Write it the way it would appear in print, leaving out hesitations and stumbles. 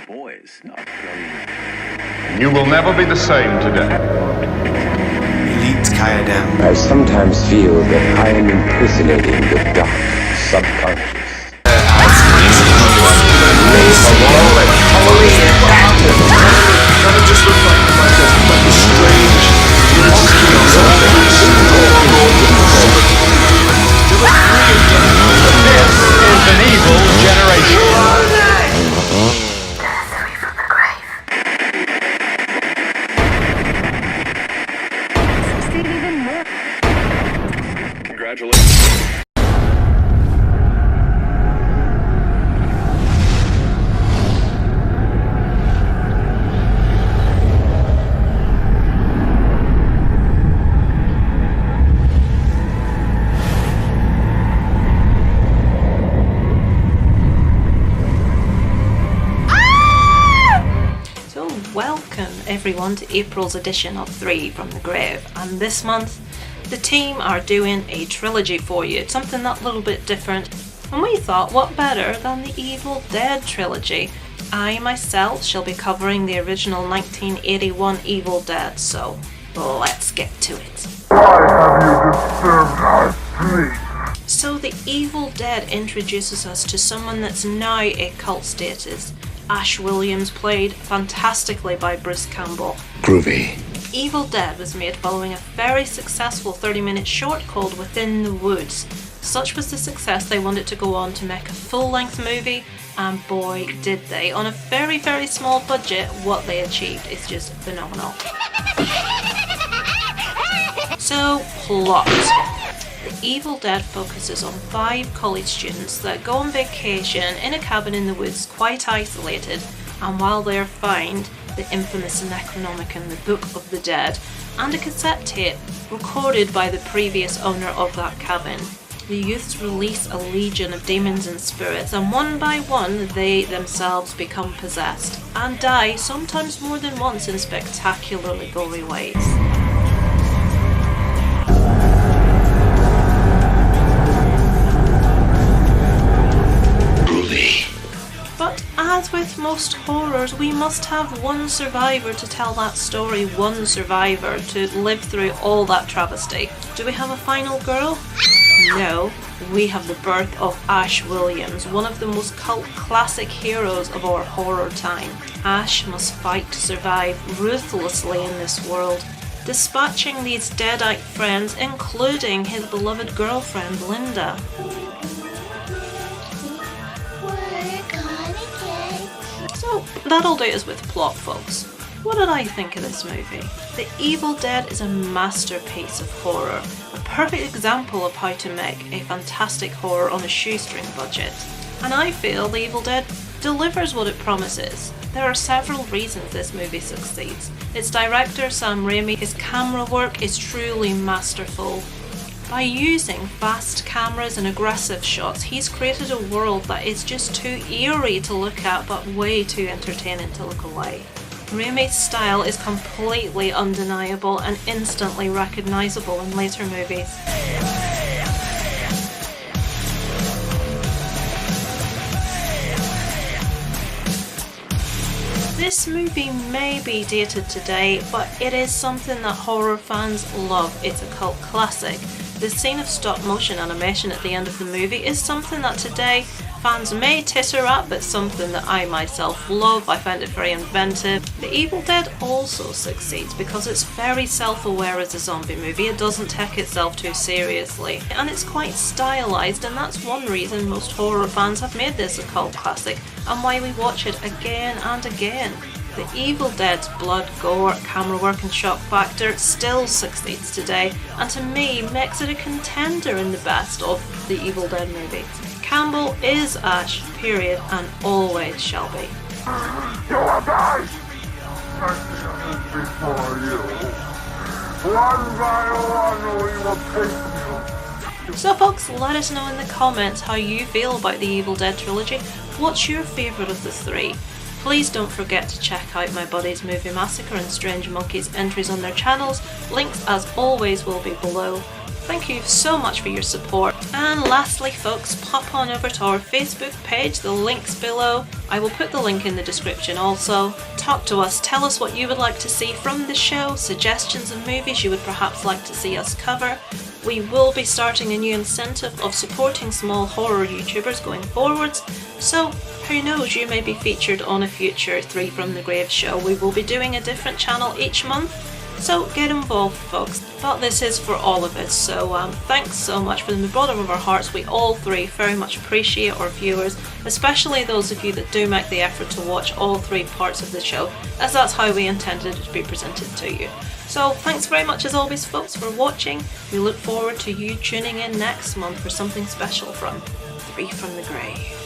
Boys, not You will never be the same today. Elite Kaidem. I sometimes feel that I am impersonating the dark subconscious. Is an evil generation. Congratulations. Welcome everyone to April's edition of 3 from the Grave, and this month the team are doing a trilogy for you, something that little bit different, and we thought what better than the Evil Dead trilogy. I myself shall be covering the original 1981 Evil Dead, so let's get to it. Why have you disturbed our sleep? So the Evil Dead introduces us to someone that's now a cult status. Ash Williams, played fantastically by Bruce Campbell. Groovy. Evil Dead was made following a very successful 30-minute short called Within the Woods. Such was the success they wanted to go on to make a full-length movie, and boy did they. On a very, very small budget, what they achieved is just phenomenal. So, plot. The Evil Dead focuses on 5 college students that go on vacation in a cabin in the woods, quite isolated, and while they are found, the infamous Necronomicon, the Book of the Dead, and a cassette tape recorded by the previous owner of that cabin. The youths release a legion of demons and spirits, and one by one they themselves become possessed, and die sometimes more than once in spectacularly gory ways. But as with most horrors, we must have one survivor to tell that story, one survivor to live through all that travesty. Do we have a final girl? No, we have the birth of Ash Williams, one of the most cult classic heroes of our horror time. Ash must fight to survive ruthlessly in this world, dispatching these deadite friends, including his beloved girlfriend Linda. So that'll do us with plot, folks. What did I think of this movie? The Evil Dead is a masterpiece of horror, a perfect example of how to make a fantastic horror on a shoestring budget. And I feel The Evil Dead delivers what it promises. There are several reasons this movie succeeds. Its director, Sam Raimi, his camera work is truly masterful. By using fast cameras and aggressive shots, he's created a world that is just too eerie to look at but way too entertaining to look away. Raimi's style is completely undeniable and instantly recognisable in later movies. This movie may be dated today, but it is something that horror fans love. It's a cult classic. The scene of stop motion animation at the end of the movie is something that today fans may titter at, but something that I myself love. I find it very inventive. The Evil Dead also succeeds because it's very self-aware as a zombie movie. It doesn't take itself too seriously, and it's quite stylized, and that's one reason most horror fans have made this a cult classic and why we watch it again and again. The Evil Dead's blood, gore, camera work and shock factor still succeeds today, and to me makes it a contender in the best of the Evil Dead movies. Campbell is Ash, period, and always shall be. You will die! Before you. One by one we will take you. So folks, let us know in the comments how you feel about the Evil Dead trilogy. What's your favourite of the 3? Please don't forget to check out my buddies Movie Massacre and Strange Monkeys entries on their channels. Links as always will be below. Thank you so much for your support. And lastly folks, pop on over to our Facebook page, the link's below. I will put the link in the description also. Talk to us, tell us what you would like to see from the show, suggestions of movies you would perhaps like to see us cover. We will be starting a new incentive of supporting small horror YouTubers going forwards, so who knows, you may be featured on a future 3 from the Grave show. We will be doing a different channel each month, so get involved folks. But this is for all of us, so thanks so much from the bottom of our hearts. We all 3 very much appreciate our viewers, especially those of you that do make the effort to watch all 3 parts of the show, as that's how we intended it to be presented to you. So thanks very much as always folks for watching. We look forward to you tuning in next month for something special from 3 from the Grave.